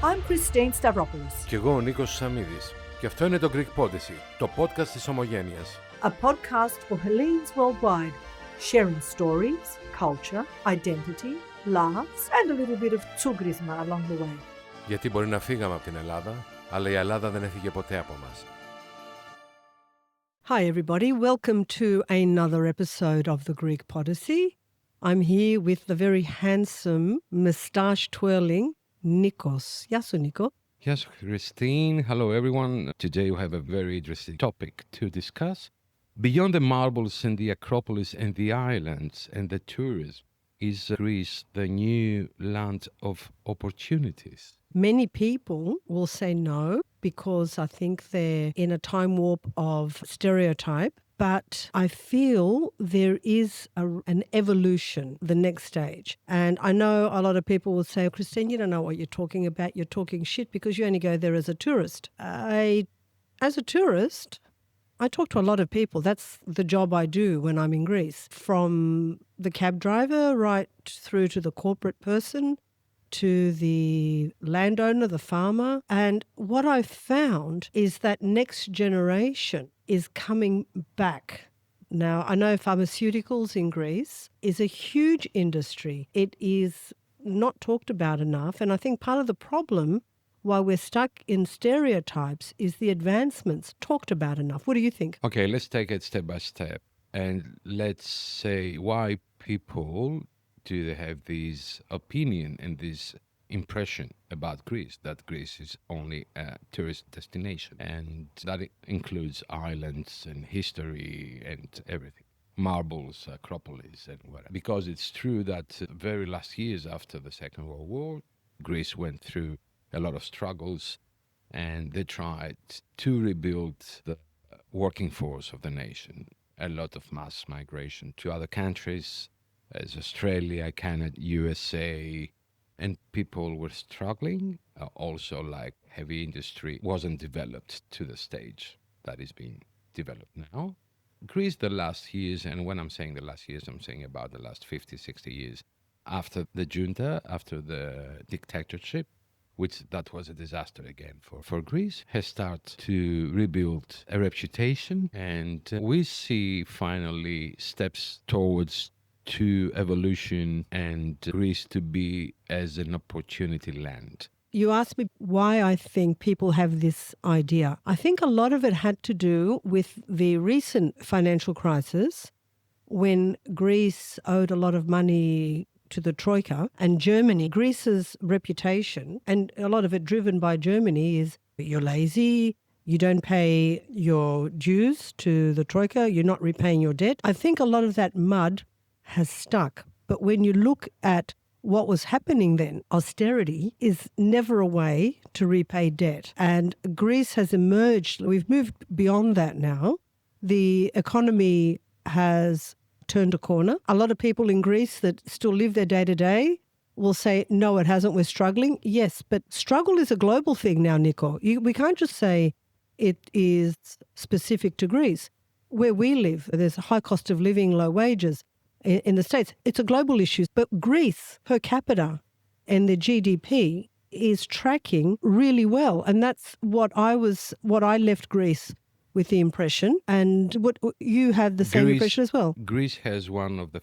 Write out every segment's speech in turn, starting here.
I'm Christine Stavropoulos. Κι εγώ ο Νίκος Σαμίδης. Και αυτό είναι το Greek Podyssey, το podcast της Ομογένειας. A podcast for Hellenes worldwide, sharing stories, culture, identity, laughs and a little bit of tsugrisma along the way. Γιατί μπορεί να φύγαμε από την Ελλάδα, αλλά η Ελλάδα δεν έφυγε ποτέ από μας. Hi everybody, welcome to another episode of the Greek Podyssey. I'm here with the very handsome, moustache-twirling Nikos. Γεια σου, Νίκο. Yes, Christine. Hello, everyone. Today we have a very interesting topic to discuss. Beyond the marbles and the Acropolis and the islands and the tourism, is Greece the new land of opportunities? Many people will say no because I think they're in a time warp of stereotype. But I feel there is an evolution, the next stage. And I know a lot of people will say, Christine, you don't know what you're talking about. You're talking shit because you only go there as a tourist. As a tourist, I talk to a lot of people. That's the job I do when I'm in Greece. From the cab driver right through to the corporate person, to the landowner, the farmer. And what I've found is that next generation is coming back. Now, I know pharmaceuticals in Greece is a huge industry. It is not talked about enough. And I think part of the problem why we're stuck in stereotypes is the advancements talked about enough. What do you think? Okay, let's take it step by step. And let's say why people do they have this opinion and this impression about Greece, that Greece is only a tourist destination. And that includes islands and history and everything. Marbles, Acropolis, and whatever. Because it's true that very last years after the Second World War, Greece went through a lot of struggles and they tried to rebuild the working force of the nation. A lot of mass migration to other countries, as Australia, Canada, USA, and people were struggling. Also, like heavy industry wasn't developed to the stage that is being developed now. Greece, the last years, and when I'm saying the last years, I'm saying about the last 50, 60 years, after the junta, after the dictatorship, which that was a disaster again for Greece, has started to rebuild a reputation. And we see finally steps towards to evolution and Greece to be as an opportunity land. You asked me why I think people have this idea. I think a lot of it had to do with the recent financial crisis when Greece owed a lot of money to the Troika and Germany. Greece's reputation, and a lot of it driven by Germany, is you're lazy, you don't pay your dues to the Troika, you're not repaying your debt. I think a lot of that mud has stuck. But when you look at what was happening then, austerity is never a way to repay debt. And Greece has emerged, we've moved beyond that now. The economy has turned a corner. A lot of people in Greece that still live their day to day will say, no, it hasn't, we're struggling. Yes, but struggle is a global thing now, Nico. We can't just say it is specific to Greece. Where we live, there's a high cost of living, low wages. In the States, it's a global issue. But Greece, per capita, and the GDP is tracking really well. And that's what I left Greece with the impression. And what you have the same impression as well. Greece has one of the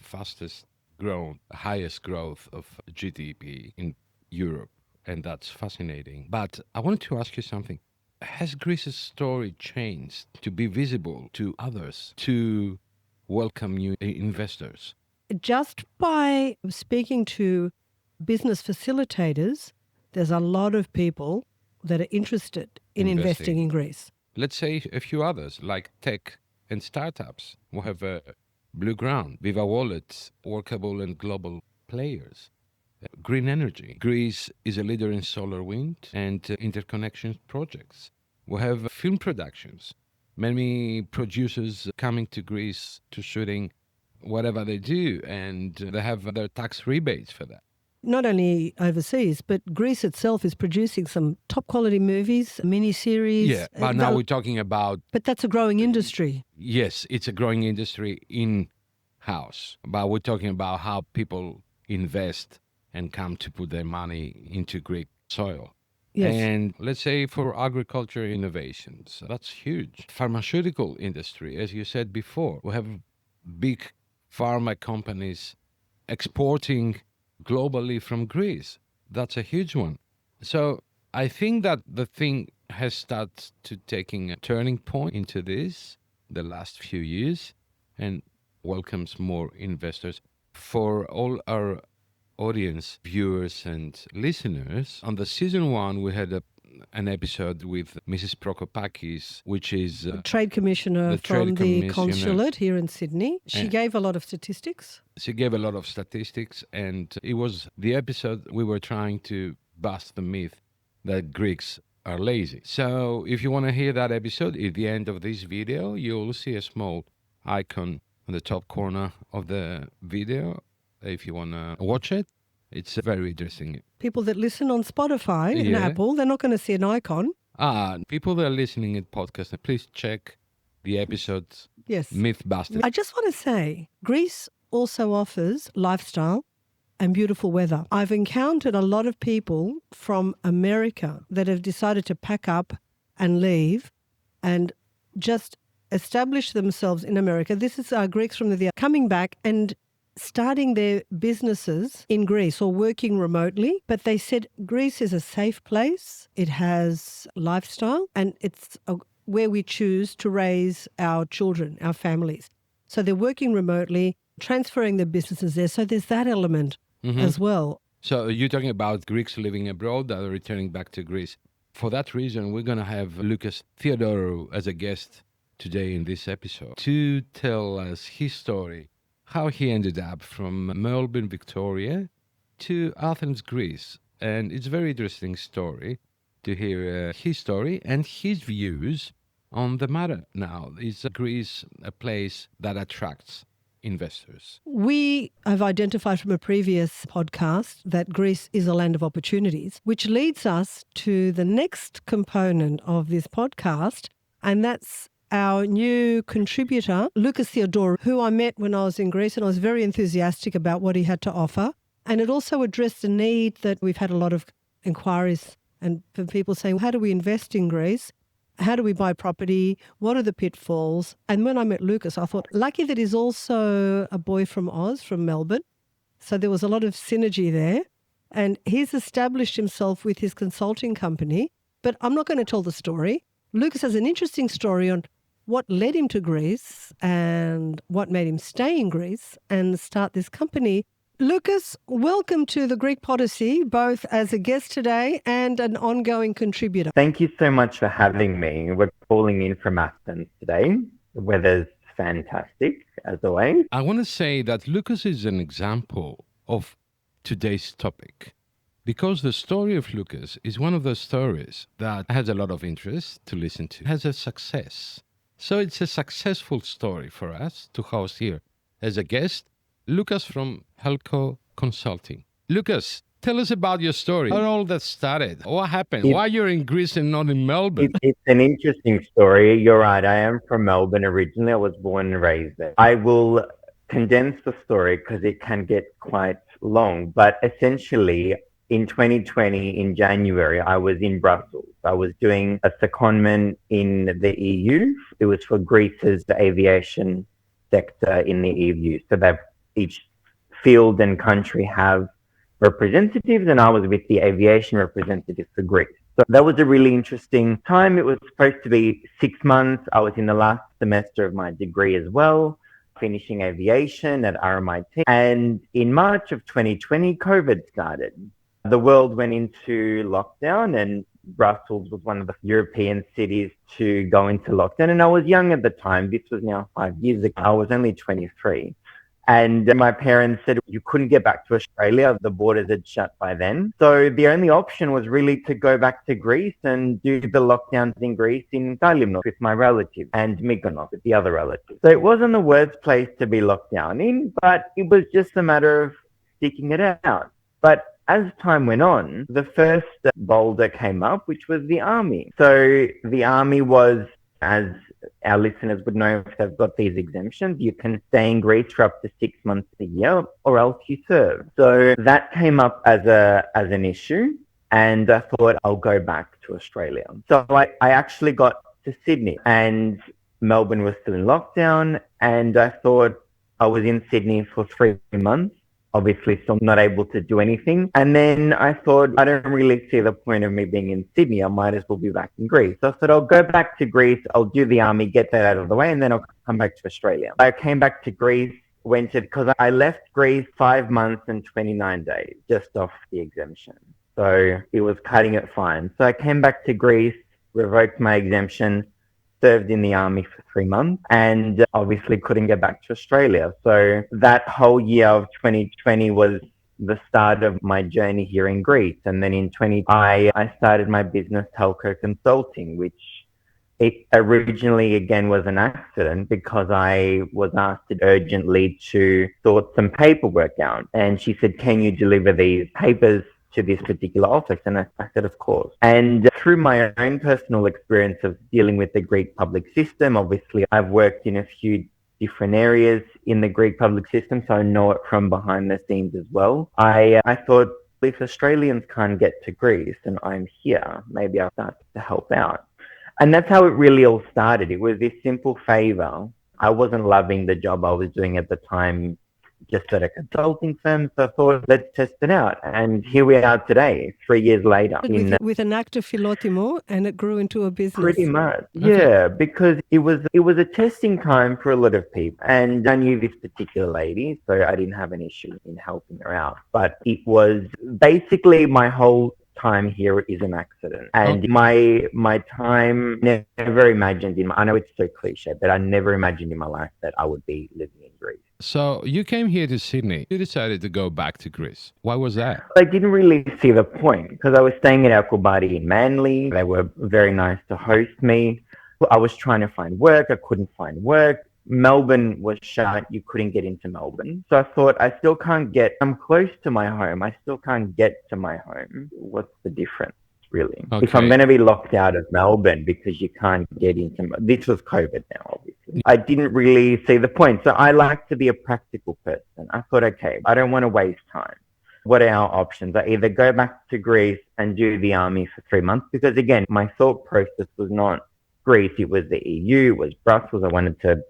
highest growth of GDP in Europe. And that's fascinating. But I wanted to ask you something. Has Greece's story changed to be visible to others, to welcome new investors? Just by speaking to business facilitators, there's a lot of people that are interested in investing in Greece. Let's say a few others, like tech and startups, who have a blue ground, Viva Wallets, workable and global players. Green energy. Greece is a leader in solar, wind, and interconnection projects. We have film productions. Many producers coming to Greece to shooting whatever they do, and they have their tax rebates for that. Not only overseas, but Greece itself is producing some top quality movies, miniseries. Yeah, but now we're talking about... But that's a growing industry. Yes, it's a growing industry in-house. But we're talking about how people invest and come to put their money into Greek soil. Yes. And let's say for agriculture innovations, that's huge. Pharmaceutical industry, as you said before, we have big pharma companies exporting globally from Greece. That's a huge one. So I think that the thing has started to taking a turning point into this the last few years and welcomes more investors. For all our audience, viewers and listeners, on the season one, we had an episode with Mrs. Prokopakis, which is Trade commissioner the trade from the commissioner. consulate here in Sydney. She And- gave a lot of statistics. She gave a lot of statistics, and it was the episode we were trying to bust the myth that Greeks are lazy. So if you want to hear that episode, at the end of this video, you'll see a small icon on the top corner of the video. If you want to watch it, it's very interesting. People that listen on Spotify and Yeah. Apple, they're not going to see an icon. People that are listening at podcast, please check the episodes Yes. Mythbusters. I just want to say, Greece also offers lifestyle and beautiful weather. I've encountered a lot of people from America that have decided to pack up and leave and just establish themselves in America. This is Greeks from the coming back and starting their businesses in Greece or working remotely. But they said Greece is a safe place. It has lifestyle and it's where we choose to raise our children, our families. So they're working remotely, transferring their businesses there. So there's that element as well. So you're talking about Greeks living abroad that are returning back to Greece. For that reason, we're going to have Lukas Theodorou as a guest today in this episode to tell us his story, how he ended up from Melbourne, Victoria to Athens, Greece. And it's a very interesting story to hear his story and his views on the matter. Now, is Greece a place that attracts investors? We have identified from a previous podcast that Greece is a land of opportunities, which leads us to the next component of this podcast, and that's our new contributor, Lukas Theodorou, who I met when I was in Greece, and I was very enthusiastic about what he had to offer. And it also addressed a need that we've had a lot of inquiries and from people saying, how do we invest in Greece? How do we buy property? What are the pitfalls? And when I met Lukas, I thought, lucky that he's also a boy from Oz, from Melbourne. So there was a lot of synergy there. And he's established himself with his consulting company. But I'm not going to tell the story. Lukas has an interesting story on what led him to Greece and what made him stay in Greece and start this company. Lukas, welcome to the Greek Podyssey, both as a guest today and an ongoing contributor. Thank you so much for having me. We're calling in from Athens today. The weather's fantastic, as always. I want to say that Lukas is an example of today's topic because the story of Lukas is one of those stories that has a lot of interest to listen to, has a success. So it's a successful story for us to host here as a guest, Lukas from HELCO Consulting. Lukas, tell us about your story. How all that started? What happened? Why you're in Greece and not in Melbourne? It's an interesting story. You're right. I am from Melbourne originally. I was born and raised there. I will condense the story because it can get quite long. But essentially, in 2020, in January, I was in Brussels. I was doing a secondment in the EU. It was for Greece's aviation sector in the EU. So they've each field and country have representatives, and I was with the aviation representative for Greece. So that was a really interesting time. It was supposed to be 6 months. I was in the last semester of my degree as well, finishing aviation at RMIT. And in March of 2020, COVID started. The world went into lockdown, and Brussels was one of the European cities to go into lockdown. And I was young at the time. This was now 5 years ago. I was only 23. And my parents said you couldn't get back to Australia. The borders had shut by then. So the only option was really to go back to Greece and do the lockdowns in Greece in Kalimnos with my relative and Mykonos with the other relative. So it wasn't the worst place to be locked down in, but it was just a matter of sticking it out. But as time went on, the first boulder came up, which was the army. So the army was, as our listeners would know if they've got these exemptions, you can stay in Greece for up to 6 months a year or else you serve. So that came up as an issue. and I thought I'll go back to Australia. So I actually got to Sydney, and Melbourne was still in lockdown, and I thought I was in Sydney for 3 months, obviously still not able to do anything. And then I thought, I don't really see the point of me being in Sydney. I might as well be back in Greece. So I thought, I'll go back to Greece, I'll do the army, get that out of the way, and then I'll come back to Australia. I came back to Greece, because I left Greece 5 months and 29 days, just off the exemption. So it was cutting it fine. So I came back to Greece, revoked my exemption, served in the army for 3 months, and obviously couldn't get back to Australia. So that whole year of 2020 was the start of my journey here in Greece. And then in 2020, I started my business, HELCO Consulting, which it originally, again, was an accident because I was asked urgently to sort some paperwork out. And she said, can you deliver these papers to this particular office? And I said, of course. And through my own personal experience of dealing with the Greek public system, obviously I've worked in a few different areas in the Greek public system, so I know it from behind the scenes as well. I thought, if Australians can't get to Greece and I'm here, maybe I'll start to help out. And that's how it really all started. It was this simple favor. I wasn't loving the job I was doing at the time, just at a consulting firm. So I thought, let's test it out. And here we are today, 3 years later. With an act of philotimo, and it grew into a business. Pretty much. Yeah, because it was a testing time for a lot of people. And I knew this particular lady, so I didn't have an issue in helping her out. But it was basically my whole time here is an accident. And my time, never imagined I know it's so cliche, but I never imagined in my life that I would be living in Greece. So you came here to Sydney. You decided to go back to Greece. Why was that? I didn't really see the point because I was staying at HELCO Consulting in Manly. They were very nice to host me. I was trying to find work. I couldn't find work. Melbourne was shut. You couldn't get into Melbourne. So I thought, I'm close to my home. I still can't get to my home. What's the difference, really? Okay. If I'm going to be locked out of Melbourne because you can't get into, this was COVID now, obviously. I didn't really see the point. So I like to be a practical person. I thought, okay, I don't want to waste time. What are our options? I either go back to Greece and do the army for 3 months, because again, my thought process was not Greece. It was the EU, it was Brussels. I wanted to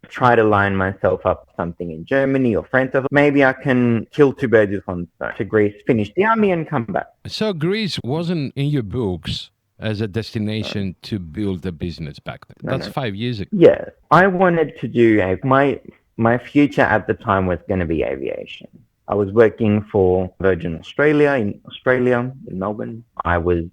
try to line myself up something in Germany or France. So maybe I can kill two birds with one stone. To Greece, finish the army and come back. So Greece wasn't in your books as a destination to build a business back then. That's 5 years ago. Yeah. I wanted to do my future at the time was going to be aviation. I was working for Virgin Australia in Melbourne. I was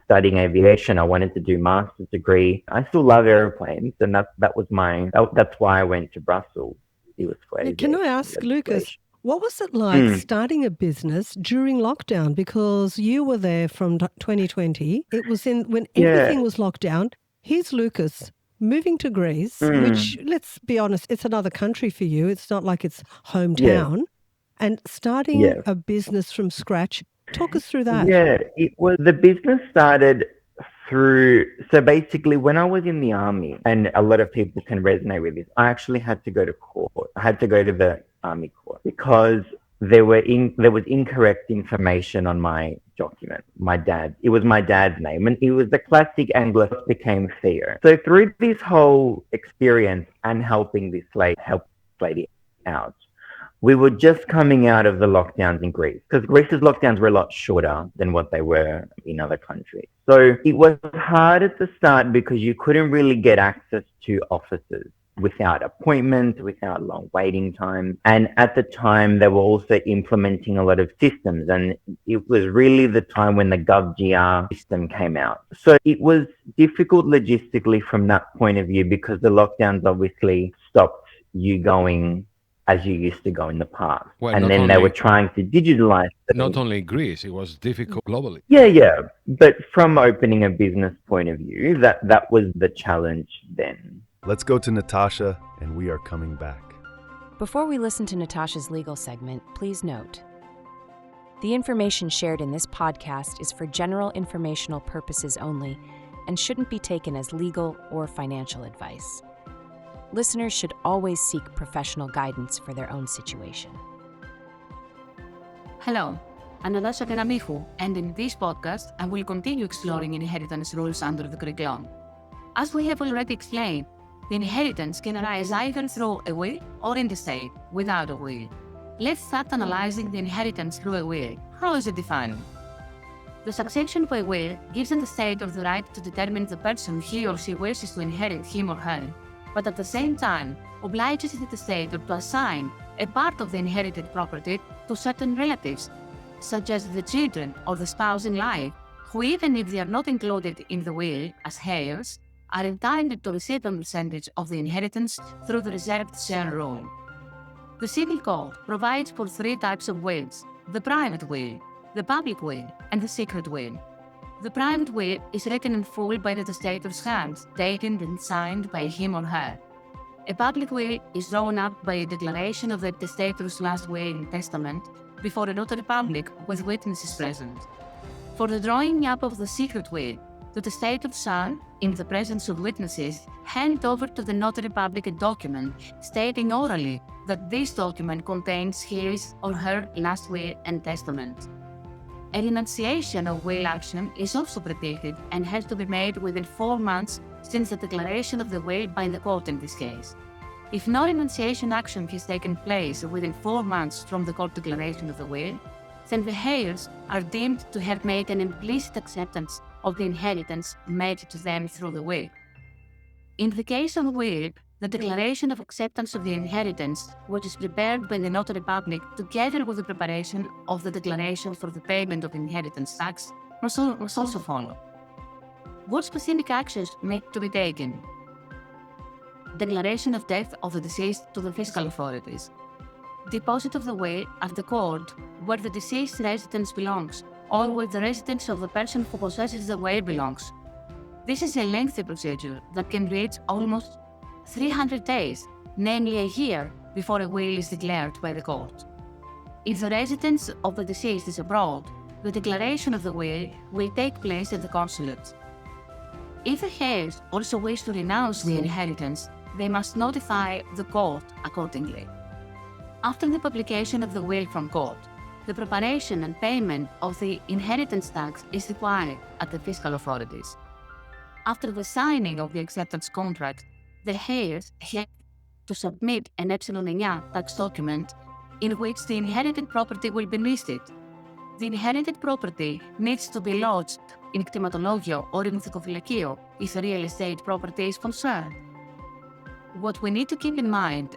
studying aviation. I wanted to do master's degree. I still love airplanes, and that's why I went to Brussels. It was for aviation. Can I ask, Lukas, what was it like starting a business during lockdown? Because you were there from 2020. It was when everything was locked down. Here's Lukas moving to Greece, which, let's be honest, it's another country for you. It's not like it's hometown. And starting a business from scratch. Talk us through that. Yeah, the business started so basically when I was in the army, and a lot of people can resonate with this, I actually had to go to court. I had to go to the army court because there was incorrect information on my document. It was my dad's name, and it was the classic Anglo became Theo. So through this whole experience and helping this lady out, we were just coming out of the lockdowns in Greece, because Greece's lockdowns were a lot shorter than what they were in other countries. So it was hard at the start because you couldn't really get access to offices without appointments, without long waiting times. And at the time, they were also implementing a lot of systems. And it was really the time when the GovGR system came out. So it was difficult logistically from that point of view, because the lockdowns obviously stopped you going as you used to go in the past. Well, and then they were trying to digitalize things. Not only Greece, it was difficult globally. Yeah. But from opening a business point of view, that was the challenge then. Let's go to Natasha, and we are coming back. Before we listen to Natasha's legal segment, please note, the information shared in this podcast is for general informational purposes only and shouldn't be taken as legal or financial advice. Listeners should always seek professional guidance for their own situation. Hello, I'm Natasha Karamichou, and in this podcast, I will continue exploring inheritance rules under the Greek law. As we have already explained, the inheritance can arise either through a will or in the state without a will. Let's start analyzing the inheritance through a will. How is it defined? The succession by will gives the state the right to determine the person he or she wishes to inherit him or her, but at the same time obliges the state to assign a part of the inherited property to certain relatives, such as the children or the spouse in life, who, even if they are not included in the will as heirs, are entitled to receive a percentage of the inheritance through the reserved share rule. The Civil Code provides for three types of wills: the private will, the public will, and the secret will. The private will is written in full by the testator's hand, dated and signed by him or her. A public will is drawn up by a declaration of the testator's last will and testament before a notary public with witnesses present. For the drawing up of the secret will, the testator shall, in the presence of witnesses, hand over to the notary public a document stating orally that this document contains his or her last will and testament. A renunciation of will action is also predicted and has to be made within 4 months since the declaration of the will by the court in this case. If no renunciation action has taken place within 4 months from the court declaration of the will, then the heirs are deemed to have made an implicit acceptance of the inheritance made to them through the will. In the case of a will, the declaration of acceptance of the inheritance, which is prepared by the notary public together with the preparation of the declaration for the payment of inheritance tax, must also follow. What specific actions need to be taken? Declaration of death of the deceased to the fiscal authorities. Deposit of the will at the court where the deceased residence belongs, or where the residence of the person who possesses the will belongs. This is a lengthy procedure that can reach almost 300 days, namely a year, before a will is declared by the court. If the residence of the deceased is abroad, the declaration of the will take place at the consulate. If the heirs also wish to renounce the inheritance, they must notify the court accordingly. After the publication of the will from court, the preparation and payment of the inheritance tax is required at the fiscal authorities. After the signing of the acceptance contract, the heirs have to submit an epsilon tax document in which the inherited property will be listed. The inherited property needs to be lodged in κτηματολόγιο or in θηκοφυλακείο if the real estate property is concerned. What we need to keep in mind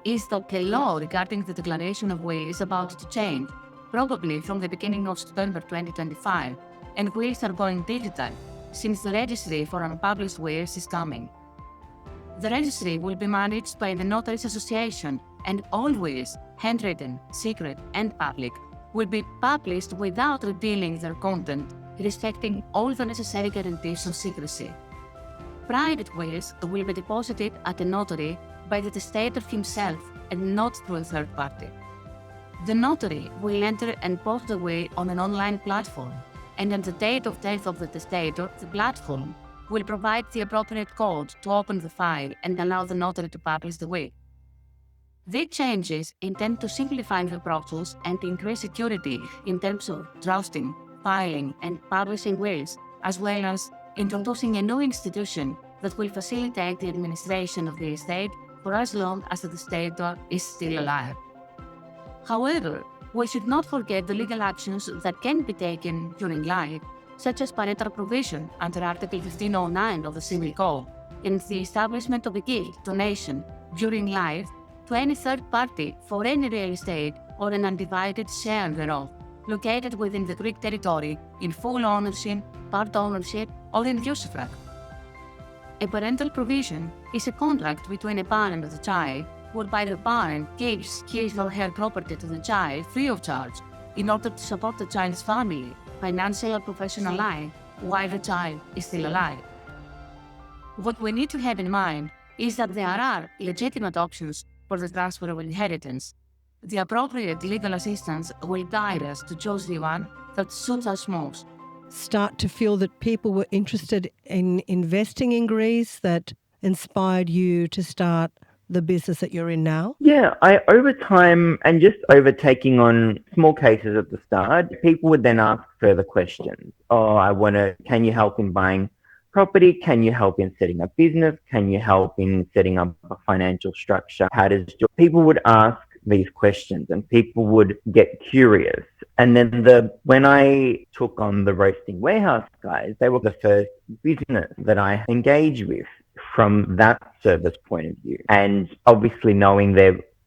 is that the law regarding the declaration of will is about to change, probably from the beginning of September 2025, and wills are going digital, since the registry for unpublished wills is coming. The registry will be managed by the Notaries Association, and all wills, handwritten, secret, and public, will be published without revealing their content, respecting all the necessary guarantees of secrecy. Private wills will be deposited at a notary by the testator himself and not through a third party. The notary will enter and post the will on an online platform, and on the date of death of the testator, the platform will provide the appropriate code to open the file and allow the notary to publish the will. These changes intend to simplify the process and increase security in terms of drafting, filing, and publishing wills, as well as introducing a new institution that will facilitate the administration of the estate for as long as the testator is still alive. However, we should not forget the legal actions that can be taken during life, such as parental provision under Article 1509 of the Civil Code, and the establishment of a gift, donation, during life to any third party for any real estate or an undivided share thereof, located within the Greek territory in full ownership, part ownership, or in usufruct. A parental provision is a contract between a parent and a child, whereby the parent gives his or her property to the child free of charge in order to support the child's family, financial or professional life, while the child is still alive. What we need to have in mind is that there are legitimate options for the transfer of inheritance. The appropriate legal assistance will guide us to choose the one that suits us most. Start to feel that people were interested in investing in Greece, that inspired you to start the business that you're in now? Yeah, over time and just overtaking on small cases at the start, people would then ask further questions. Oh, can you help in buying property? Can you help in setting up business? Can you help in setting up a financial structure? People would ask these questions and people would get curious. And then when I took on the roasting warehouse guys, they were the first business that I engaged with from that service point of view. And obviously knowing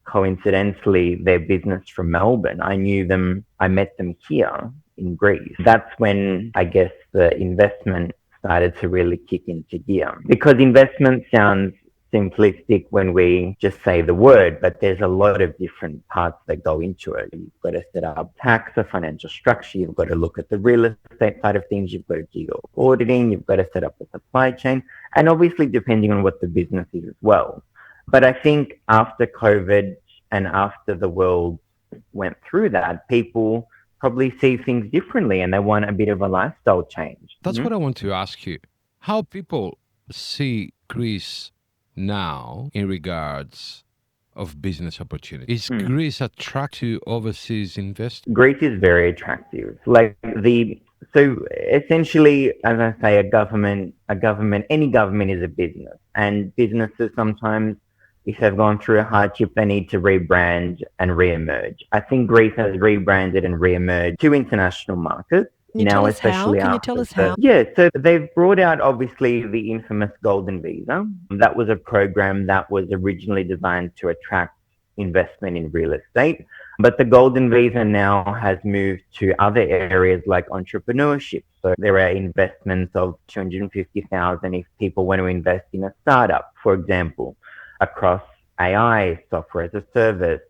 coincidentally their business from Melbourne, I met them here in Greece. That's when I guess the investment started to really kick into gear. Because investment sounds simplistic when we just say the word, but there's a lot of different parts that go into it. You've got to set up tax or financial structure. You've got to look at the real estate side of things. You've got to do your auditing. You've got to set up the supply chain. And obviously, depending on what the business is as well. But I think after COVID and after the world went through that, people probably see things differently and they want a bit of a lifestyle change. That's what I want to ask you. How people see Greece now in regards of business opportunities. Is Greece attractive to overseas investors? Greece is very attractive. So essentially, as I say, any government is a business, and businesses sometimes, if they've gone through a hardship, they need to rebrand and re-emerge. I think Greece has rebranded and re-emerged to international markets. Can you tell us how? Yeah, so they've brought out, obviously, the infamous Golden Visa. That was a program that was originally designed to attract investment in real estate. But the Golden Visa now has moved to other areas like entrepreneurship. So there are investments of $250,000 if people want to invest in a startup, for example, across AI, software as a service,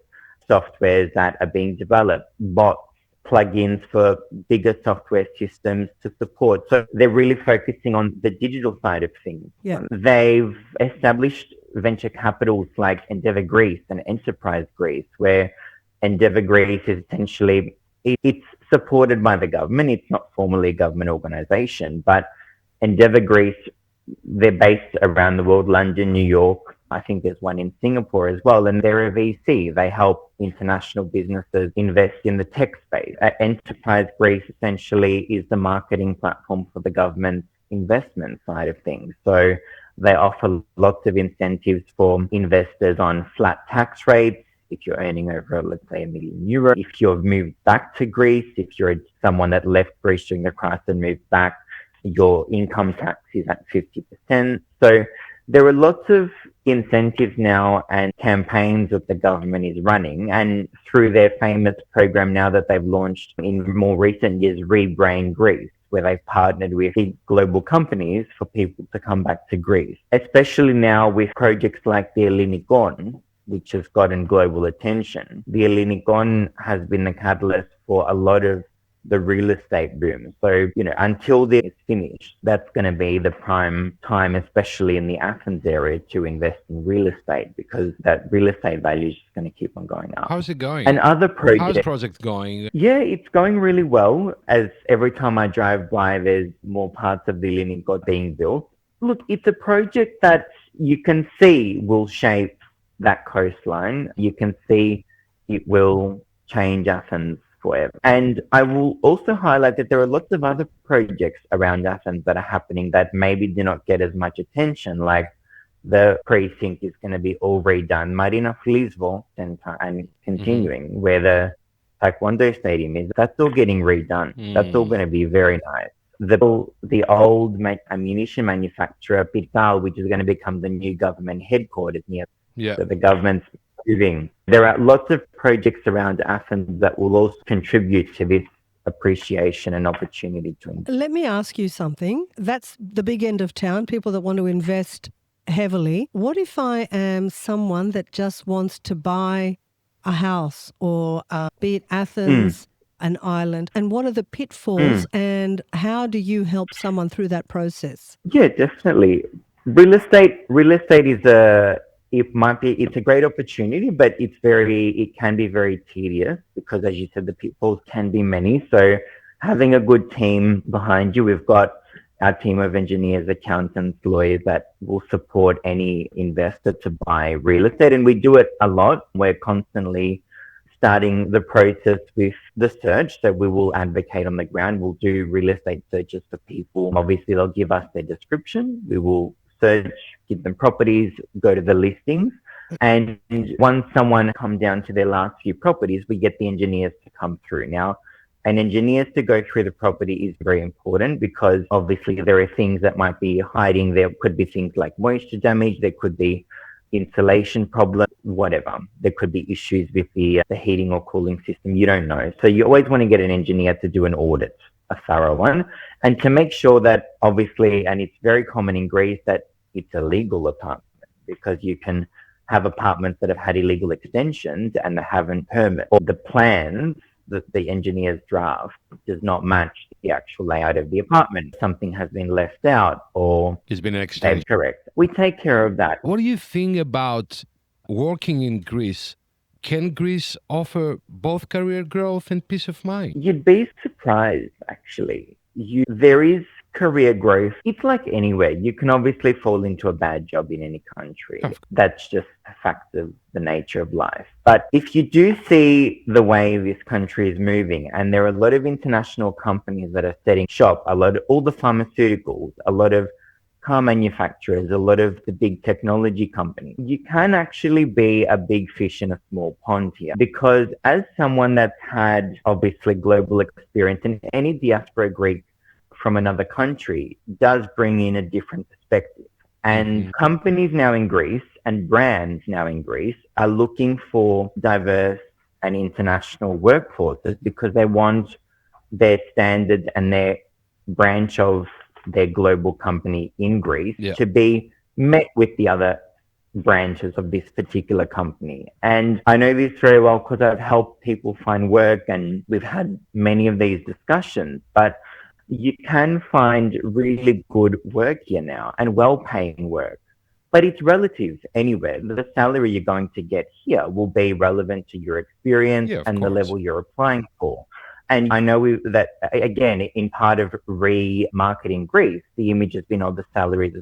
softwares that are being developed, bots, plugins for bigger software systems to support. So they're really focusing on the digital side of things. Yeah. They've established venture capitals like Endeavour Greece and Enterprise Greece, where Endeavour Greece is essentially, it's supported by the government. It's not formally a government organization, but Endeavour Greece, they're based around the world, London, New York. I think there's one in Singapore as well, and they're a VC. They help international businesses invest in the tech space. Enterprise Greece essentially is the marketing platform for the government investment side of things. So they offer lots of incentives for investors on flat tax rates. If you're earning over, let's say, €1 million, if you've moved back to Greece, if you're someone that left Greece during the crisis and moved back, your income tax is at 50%. So there are lots of incentives now and campaigns that the government is running, and through their famous program now that they've launched in more recent years, Rebrain Greece, where they've partnered with big global companies for people to come back to Greece, especially now with projects like the Ellinikon, which has gotten global attention. The Ellinikon has been the catalyst for a lot of the real estate boom. So, until this is finished, that's going to be the prime time, especially in the Athens area, to invest in real estate, because that real estate value is just going to keep on going up. How's it going? And other projects. How's the project going? Yeah, it's going really well. As every time I drive by, there's more parts of the Ellinikon being built. Look, it's a project that you can see will shape that coastline. You can see it will change Athens forever. And I will also highlight that there are lots of other projects around Athens that are happening that maybe do not get as much attention, like the precinct is going to be all redone, Marina Flisvo and continuing, where the Taekwondo stadium is. That's all getting redone. That's all going to be very nice. The old ammunition manufacturer, Pirkal, which is going to become the new government headquarters near the government's moving. There are lots of projects around Athens that will also contribute to this appreciation and opportunity to invest. Let me ask you something. That's the big end of town, people that want to invest heavily. What if I am someone that just wants to buy a house or be it Athens, an island, and what are the pitfalls and how do you help someone through that process? Yeah, definitely. Real estate is it's a great opportunity, but it can be very tedious because, as you said, the pitfalls can be many. So having a good team behind you, we've got our team of engineers, accountants, lawyers that will support any investor to buy real estate. And we do it a lot. We're constantly starting the process with the search. So we will advocate on the ground. We'll do real estate searches for people. Obviously, they'll give us their description. We will search, give them properties, go to the listings. And once someone come down to their last few properties, we get the engineers to come through. Now, an engineer to go through the property is very important because obviously there are things that might be hiding. There could be things like moisture damage. There could be insulation problem, whatever. There could be issues with the heating or cooling system. You don't know. So you always want to get an engineer to do an audit, a thorough one, and to make sure that obviously, and it's very common in Greece, that it's a legal apartment because you can have apartments that have had illegal extensions and they haven't permit, or the plans that the engineers draft does not match the actual layout of the apartment. Something has been left out or It's been an extension. correct. We take care of that. What do you think about working in Greece? Can Greece offer both career growth and peace of mind? You'd be surprised, actually. There is career growth. It's like anywhere. You can obviously fall into a bad job in any country. That's just a fact of the nature of life. But if you do see the way this country is moving, and there are a lot of international companies that are setting shop, all the pharmaceuticals, a lot of car manufacturers, a lot of the big technology companies, you can actually be a big fish in a small pond here. Because as someone that's had obviously global experience, and any diaspora Greek from another country does bring in a different perspective. And companies now in Greece and brands now in Greece are looking for diverse and international workforces because they want their standard and their branch of their global company in Greece to be met with the other branches of this particular company. And I know this very well because I've helped people find work and we've had many of these discussions, but you can find really good work here now and well-paying work, but it's relative anywhere. The salary you're going to get here will be relevant to your experience and the level you're applying for. And I know that, again, in part of remarketing Greece, the image has been, the salaries.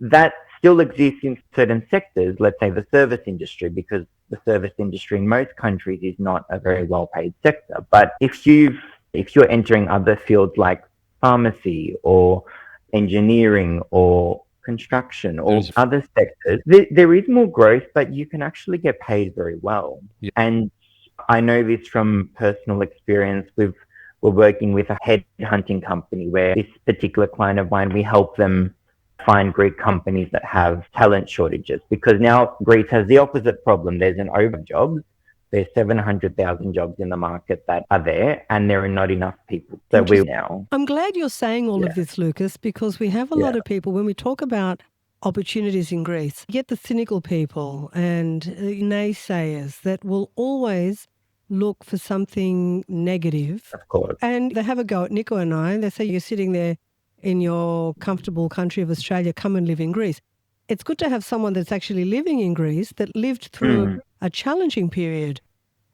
That still exists in certain sectors, let's say the service industry, because the service industry in most countries is not a very well-paid sector. But if you're entering other fields like pharmacy or engineering or construction or other sectors, there is more growth, but you can actually get paid very well. And I know this from personal experience. We're working with a headhunting company where this particular client of mine, we help them find Greek companies that have talent shortages, because now Greece has the opposite problem. There's an overjob. There's 700,000 jobs in the market that are there, and there are not enough people. So I'm glad you're saying all of this, Lukas, because we have a lot of people, when we talk about opportunities in Greece, you get the cynical people and naysayers that will always look for something negative. Of course. And they have a go at Nico and I. They say, you're sitting there in your comfortable country of Australia, come and live in Greece. It's good to have someone that's actually living in Greece, that lived through a challenging period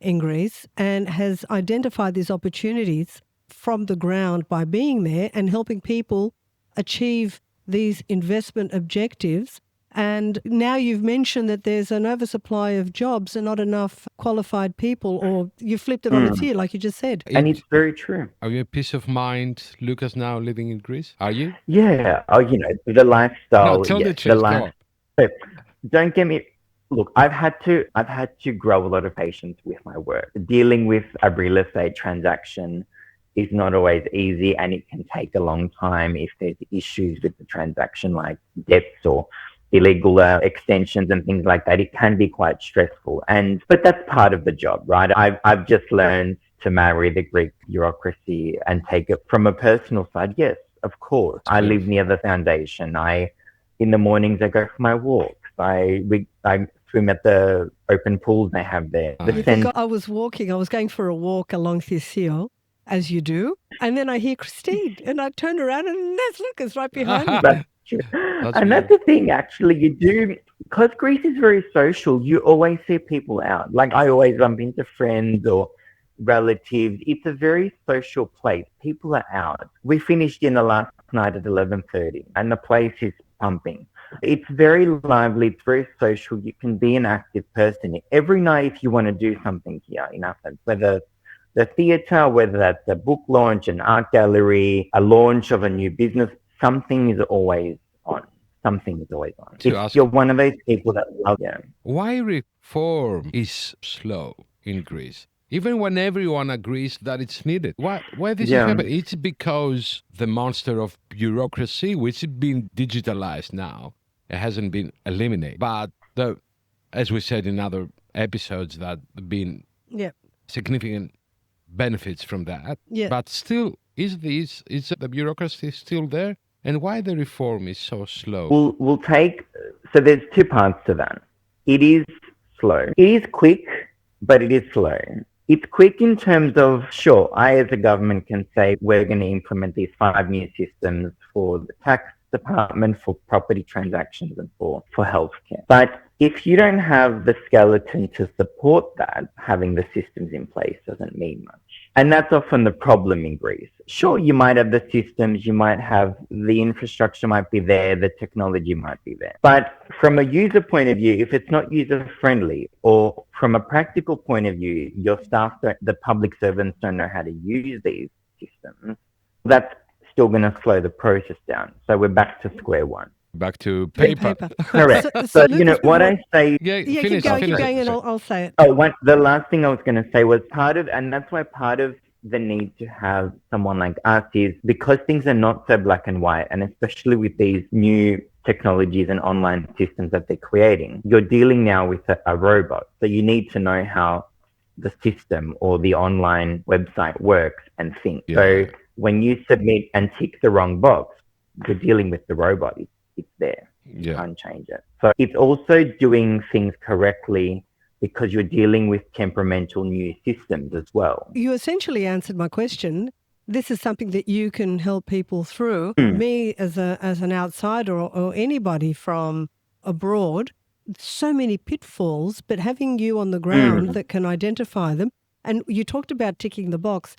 in Greece and has identified these opportunities from the ground by being there and helping people achieve these investment objectives. And now you've mentioned that there's an oversupply of jobs and not enough qualified people, or you flipped it on its ear, like you just said. And it's very true. Are you a peace of mind, Lukas, now living in Greece? Are you? Yeah. The lifestyle. No, tell the truth. Don't get me. Look, I've had to grow a lot of patience with my work. Dealing with a real estate transaction is not always easy, and it can take a long time if there's issues with the transaction, like debts or illegal extensions and things like that. It can be quite stressful, but that's part of the job, right? I've just learned to marry the Greek bureaucracy and take it from a personal side. Yes, of course. I live near the foundation. In the mornings, I go for my walks. I swim at the open pools they have there. I was going for a walk along Theseo, as you do, and then I hear Christine, and I turn around, and there's Lukas right behind me. That's the thing, actually. You do, because Greece is very social, you always see people out. Like, I always bump into friends or relatives. It's a very social place. People are out. We finished in the last night at 11:30, and the place is pumping. It's very lively. It's very social. You can be an active person. Every night, if you want to do something here in Athens, whether the theatre, whether that's a book launch, an art gallery, a launch of a new business, something is always on. Something is always on. If you're one of those people that love it. Why reform is slow in Greece? Even when everyone agrees that it's needed. Why this is happening? It's because the monster of bureaucracy, which is being digitalized now, it hasn't been eliminated. But as we said in other episodes, that have been significant benefits from that. Yeah. But still, is the bureaucracy still there? And why the reform is so slow? We'll take, so there's two parts to that. It is slow. It is quick, but it is slow. It's quick in terms of, sure, I as a government can say we're going to implement these 5 new systems for the tax department, for property transactions, and for healthcare. But if you don't have the skeleton to support that, having the systems in place doesn't mean much. And that's often the problem in Greece. Sure, you might have the systems, you might have the infrastructure might be there, the technology might be there. But from a user point of view, if it's not user-friendly, or from a practical point of view, your staff, the public servants don't know how to use these systems, that's still going to slow the process down. So we're back to square one. Back to paper. Correct. So Lucas, what I say... Keep going, and I'll say it. The last thing I was going to say was and that's why part of the need to have someone like us is because things are not so black and white, and especially with these new technologies and online systems that they're creating, you're dealing now with a robot. So you need to know how the system or the online website works and thinks. Yeah. So when you submit and tick the wrong box, you're dealing with the robot. It's there. You can't change it. So it's also doing things correctly because you're dealing with temperamental new systems as well. You essentially answered my question. This is something that you can help people through. Me as an outsider or anybody from abroad, so many pitfalls, but having you on the ground that can identify them. And you talked about ticking the box.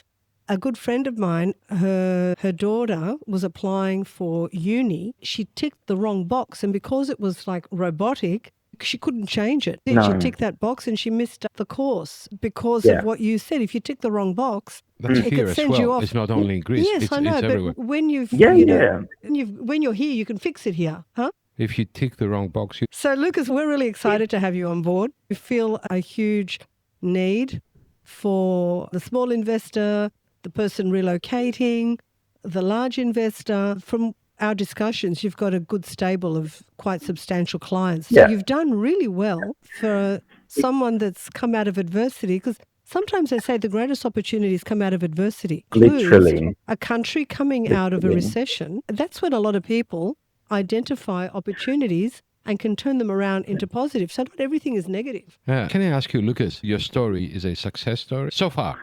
A good friend of mine, her daughter was applying for uni. She ticked the wrong box, and because it was like robotic, she couldn't change it. No. She ticked that box and she missed the course because of what you said. If you tick the wrong box, that's it here could send you off. It's not only in Greece. Yes, I know. It's everywhere. But when when you're here, you can fix it here, huh? If you tick the wrong box, So, Lucas, we're really excited to have you on board. We feel a huge need for the small investor, the person relocating, the large investor. From our discussions, you've got a good stable of quite substantial clients. So you've done really well for someone that's come out of adversity, because sometimes they say the greatest opportunities come out of adversity. Literally. A country coming out of a recession. That's when a lot of people identify opportunities and can turn them around into positive. So not everything is negative. Can I ask you, Lucas, your story is a success story so far?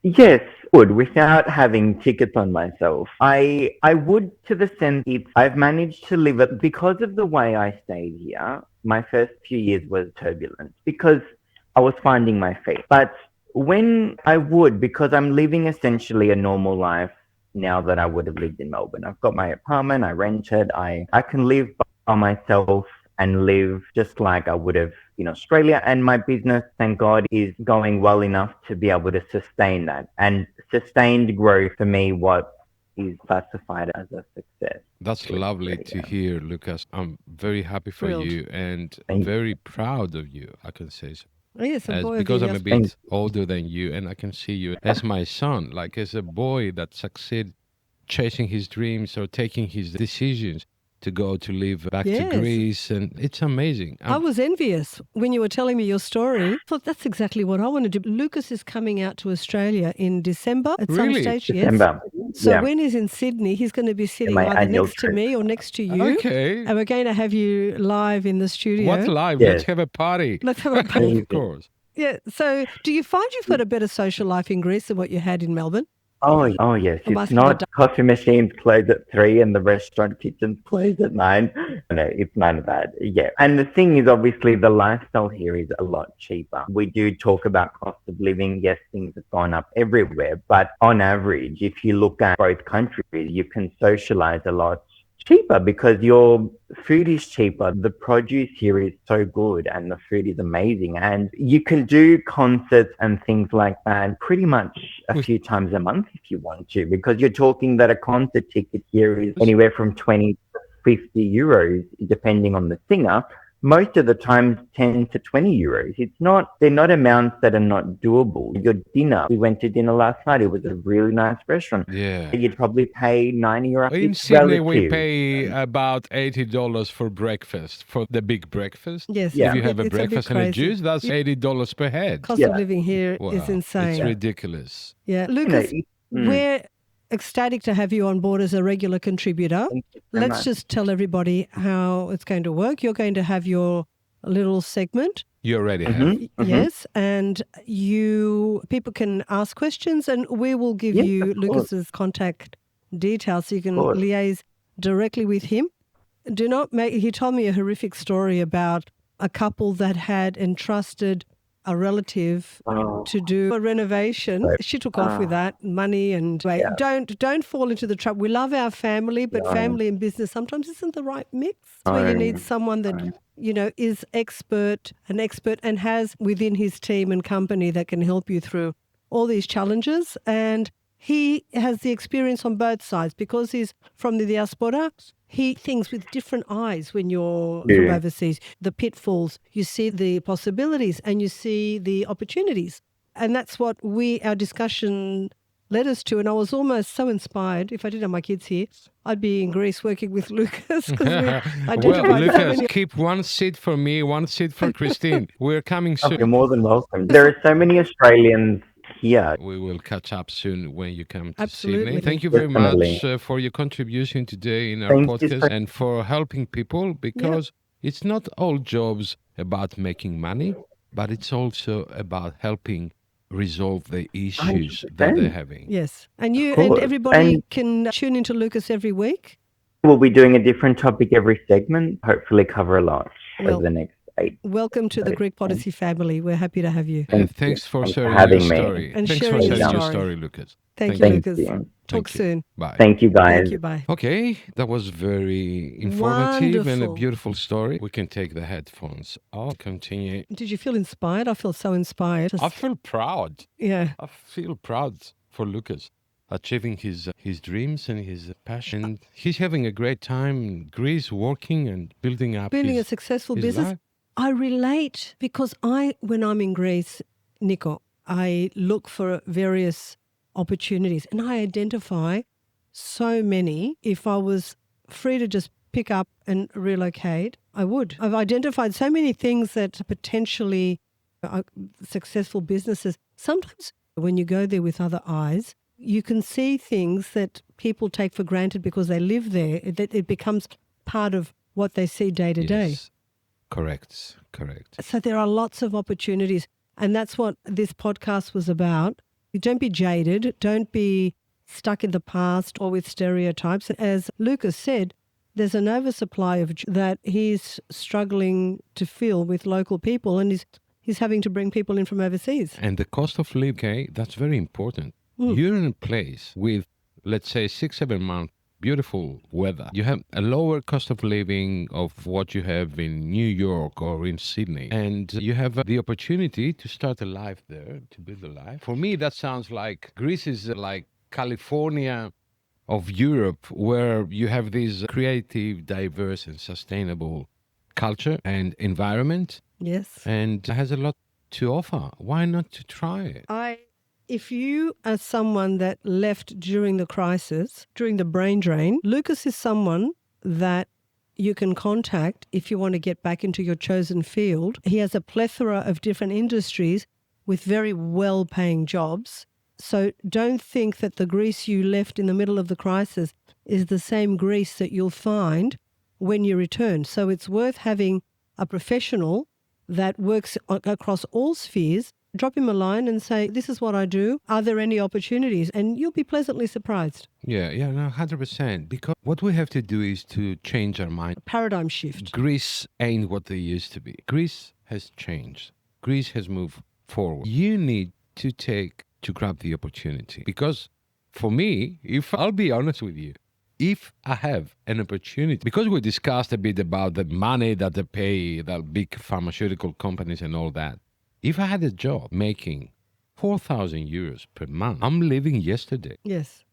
Yes, would, without having tickets on myself. I would, to the sense I've managed to live it because of the way I stayed here. My first few years was turbulent because I was finding my feet. But when I would, because I'm living essentially a normal life now that I would have lived in Melbourne. I've got my apartment, I rent it, I can live by myself and live just like I would have in Australia. And my business, thank God, is going well enough to be able to sustain that. And sustained growth for me, what is classified as a success. That's lovely to hear, Lucas. I'm very happy for you and very proud of you, I can say so. Yes, because I'm a bit older than you, and I can see you as my son, like as a boy that succeeded chasing his dreams or taking his decisions to go to live back to Greece, and it's amazing. I was envious when you were telling me your story. I thought that's exactly what I want to do. Lucas is coming out to Australia in December at some stage. December. Yes. So when he's in Sydney, he's going to be sitting either next to me or next to you. Okay. And we're going to have you live in the studio. What live? Let's have a party. Let's have a party. Of course. Yeah. So do you find you've got a better social life in Greece than what you had in Melbourne? Oh yes. I'm It's asking the not coffee machines close at 3 and the restaurant kitchens close at 9. No, it's none of that. Yeah. And the thing is, obviously, the lifestyle here is a lot cheaper. We do talk about cost of living. Yes, things have gone up everywhere. But on average, if you look at both countries, you can socialize a lot cheaper because your food is cheaper. The produce here is so good and the food is amazing. And you can do concerts and things like that pretty much a few times a month if you want to, because you're talking that a concert ticket here is anywhere from 20 to 50 euros, depending on the singer. Most of the time, 10 to 20 euros. They're not amounts that are not doable. Your dinner, we went to dinner last night. It was a really nice restaurant. Yeah. You'd probably pay 90 euros. In It's Sydney, we relative. pay about $80 for breakfast, for the big breakfast. Yes. Yeah. If you have a It's bit breakfast and a crazy. juice, that's $80 per head. Cost Yeah. of living here is Wow, insane. It's ridiculous. Yeah. You know, Lucas, Mm. we're ecstatic to have you on board as a regular contributor. Thank you very Let's much. just tell everybody how it's going to work. You're going to have your little segment. You already have. Mhm, mhm. Yes, and people can ask questions, and we will give Yes, you of course. Lucas's contact details so you can course. liaise directly with him. Do not make. He told me a horrific story about a couple that had entrusted a relative Oh, to do a renovation. Right. She took off with that money and Yeah. don't fall into the trap. We love our family, but No. family and business sometimes isn't the right mix. It's where you need someone that is an expert and has within his team and company that can help you through all these challenges. And he has the experience on both sides because he's from the Diaspora. He thinks with different eyes when you're from Yeah. overseas. The pitfalls, you see the possibilities and you see the opportunities. And that's what our discussion led us to. And I was almost so inspired. If I didn't have my kids here, I'd be in Greece working with Lucas. 'Cause we Well, identified so Lucas, many- keep one seat for me, one seat for Christine. We're coming Oh, you're soon. more than welcome. There are so many Australians here. We will catch up soon when you come to Absolutely. Sydney. Thank you very Definitely. much for your contribution today in our Thank you podcast so- and for helping people, because it's not all jobs about making money, but it's also about helping resolve the issues that they're 100%. having. Yes. And you Of and course. everybody And- can tune into Lucas every week. We'll be doing a different topic every segment, hopefully cover a lot Well, over the next 8. Welcome to the Greek Podyssey family. We're happy to have you. And Thank thanks you. for Thanks for sharing your having me. story. And Thanks sharing for your sharing your story. story, Lucas. Thank you, Thank Lucas. you. Talk Thank you. soon. Bye. Thank you, guys. Thank you. Bye. Okay, that was very informative and a Wonderful. beautiful story. We can take the headphones off, continue. Did you feel inspired? I feel so inspired. I feel proud. Yeah. I feel proud for Lucas achieving his dreams and his passion. He's having a great time in Greece, working and building up Building a his, successful his business. life. I relate because when I'm in Greece, Nico, I look for various opportunities and I identify so many. If I was free to just pick up and relocate, I would. I've identified so many things that potentially are successful businesses. Sometimes when you go there with other eyes, you can see things that people take for granted because they live there, that it becomes part of what they see day to day. Yes. Correct. So there are lots of opportunities. And that's what this podcast was about. Don't be jaded. Don't be stuck in the past or with stereotypes. As Lucas said, there's an oversupply of that he's struggling to fill with local people, and he's having to bring people in from overseas. And the cost of living, okay, that's very important. You're in a place with, let's say, 6-7 months, beautiful weather. You have a lower cost of living of what you have in New York or in Sydney. And you have the opportunity to start a life there, to build a life. For me, that sounds like Greece is like California of Europe, where you have this creative, diverse and sustainable culture and environment. Yes. And it has a lot to offer. Why not to try it? If you are someone that left during the crisis, during the brain drain, Lucas is someone that you can contact if you want to get back into your chosen field. He has a plethora of different industries with very well-paying jobs. So don't think that the Greece you left in the middle of the crisis is the same Greece that you'll find when you return. So it's worth having a professional that works across all spheres drop him a line and say, this is what I do. Are there any opportunities? And you'll be pleasantly surprised. Yeah, no, 100%. Because what we have to do is to change our mind. Paradigm shift. Greece ain't what they used to be. Greece has changed. Greece has moved forward. You need to grab the opportunity. Because for me, if I'll be honest with you, if I have an opportunity, because we discussed a bit about the money that they pay, the big pharmaceutical companies and all that, if I had a job making 4,000 euros per month, I'm leaving yesterday. Yes.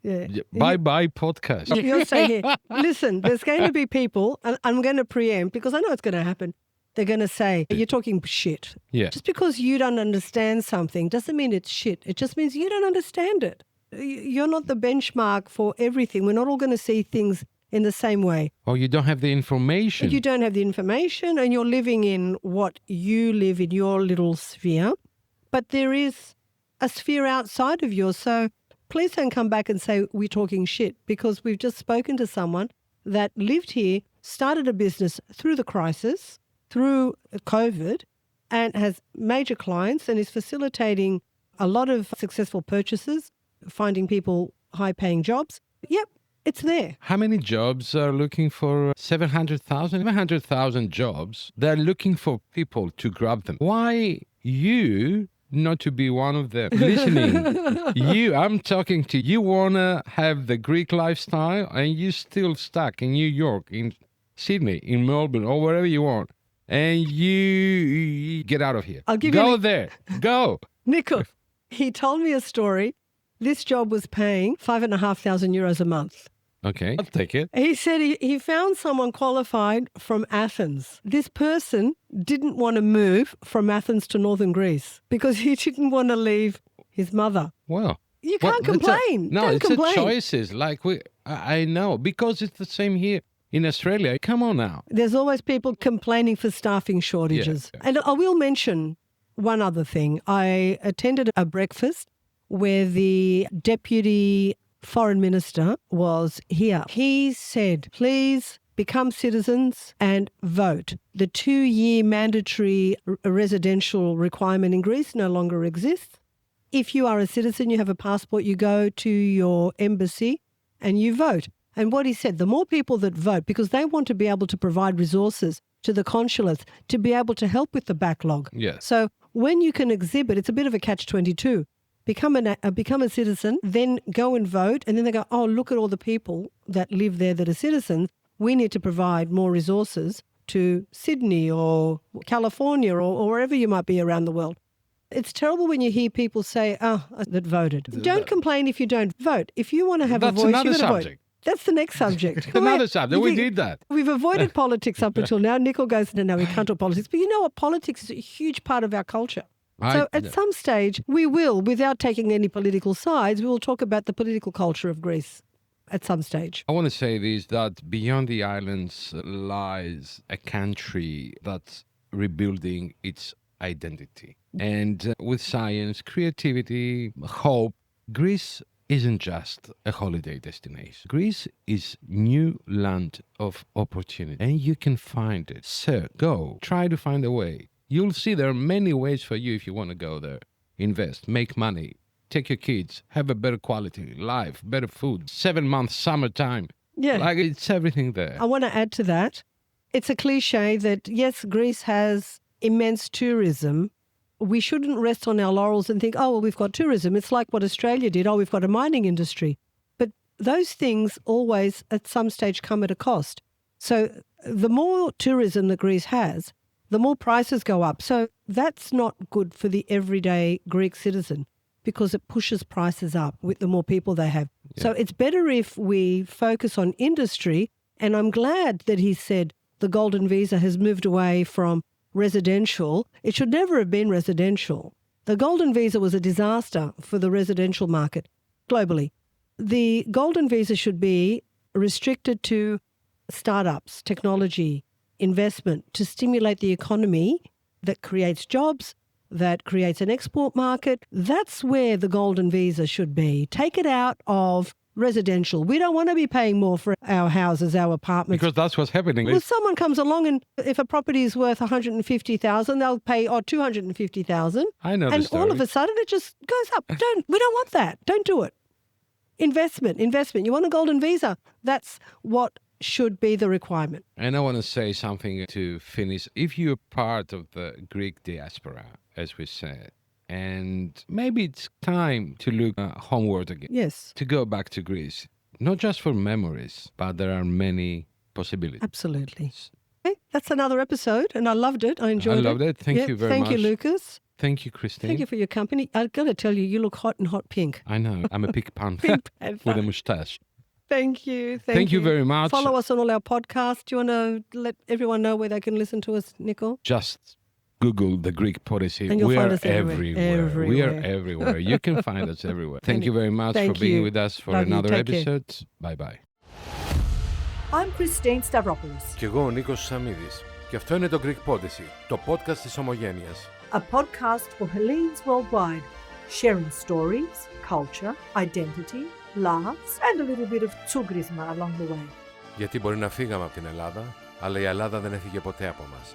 Yeah. Bye-bye podcast. You're saying here, listen, there's going to be people, and I'm going to preempt because I know it's going to happen. They're going to say, you're talking shit. Yeah. Just because you don't understand something doesn't mean it's shit. It just means you don't understand it. You're not the benchmark for everything. We're not all going to see things in the same way. Or you don't have the information. You don't have the information and you're living in what you live in your little sphere. But there is a sphere outside of yours. So please don't come back and say we're talking shit, because we've just spoken to someone that lived here, started a business through the crisis, through COVID, and has major clients and is facilitating a lot of successful purchases, finding people high-paying jobs. Yep, it's there. How many jobs are looking for 700,000? 700,000 jobs. They're looking for people to grab them. Why you not to be one of them? Listening, I'm talking to you, want to have the Greek lifestyle and you still stuck in New York, in Sydney, in Melbourne, or wherever you want. And you get out of here. I'll give Go you there. Go. Nico, he told me a story. This job was paying 5,500 euros a month. Okay, I'll take it. He said he found someone qualified from Athens. This person didn't want to move from Athens to northern Greece because he didn't want to leave his mother. Well, you can't complain. Don't complain. A choices. Like I know, because it's the same here in Australia. Come on now. There's always people complaining for staffing shortages. Yeah. And I will mention one other thing. I attended a breakfast where the deputy foreign minister was here. He said, please become citizens and vote. The 2-year mandatory residential requirement in Greece no longer exists. If you are a citizen, you have a passport, you go to your embassy and you vote. And what he said, the more people that vote, because they want to be able to provide resources to the consulates to be able to help with the backlog. Yes. So when you can exhibit, it's a bit of a catch-22. Become a citizen, then go and vote, and then they go, oh, look at all the people that live there that are citizens. We need to provide more resources to Sydney or California or wherever you might be around the world. It's terrible when you hear people say, that voted. Don't complain if you don't vote. If you want to have a voice, you've got to vote. That's the next subject. Another subject. We did that. We've avoided politics up until now. Nicole goes, no, we can't talk politics. But you know what? Politics is a huge part of our culture. So at some stage, we will, without taking any political sides, we will talk about the political culture of Greece at some stage. I want to say this, that beyond the islands lies a country that's rebuilding its identity. And with science, creativity, hope, Greece isn't just a holiday destination. Greece is new land of opportunity, and you can find it. So go, try to find a way. You'll see there are many ways for you if you want to go there. Invest, make money, take your kids, have a better quality life, better food, 7 months summertime. Yeah. Like it's everything there. I want to add to that. It's a cliche that, yes, Greece has immense tourism. We shouldn't rest on our laurels and think, oh, well, we've got tourism. It's like what Australia did. Oh, we've got a mining industry. But those things always at some stage come at a cost. So the more tourism that Greece has, the more prices go up. So that's not good for the everyday Greek citizen because it pushes prices up with the more people they have. Yeah. So it's better if we focus on industry. And I'm glad that he said the golden visa has moved away from residential. It should never have been residential. The golden visa was a disaster for the residential market globally. The golden visa should be restricted to startups, technology, investment to stimulate the economy that creates jobs, that creates an export market. That's where the golden visa should be. Take it out of residential. We don't want to be paying more for our houses, our apartments. Because that's what's happening. Well, someone comes along and if a property is worth 150,000, they'll pay 250,000. I know And the story. all of a sudden it just goes up. We don't want that. Don't do it. Investment. You want a golden visa? That's what should be the requirement. And I want to say something to finish. If you're part of the Greek diaspora, as we said, and maybe it's time to look homeward again. Yes. To go back to Greece, not just for memories, but there are many possibilities. Absolutely. Okay, that's another episode, and I loved it. I enjoyed it. I loved it. Thank you very much. Thank you, Lukas. Thank you, Christine. Thank you for your company. I've got to tell you, you look hot and hot pink. I know. I'm a pink panther Pink panther. with a moustache. Thank you. Thank you very much. Follow us on all our podcasts. Do you want to let everyone know where they can listen to us, Nico? Just Google the Greek Podyssey. And you'll We find are us everywhere. We are everywhere. You can find us everywhere. Thank you very much Thank for being you. with us for Love you. another Take care. episode. Bye-bye. I'm Christine Stavropoulos, Κι εγώ ο Νίκος Σαμίδης. Και αυτό είναι το Greek Podyssey, το podcast της Ομογένειας. a podcast for Hellenes worldwide, sharing stories, culture, identity, laughs, and a little bit of tsugrisma along the way. Γιατί μπορεί να φύγαμε από την Ελλάδα, αλλά η Ελλάδα δεν έφυγε ποτέ από μας.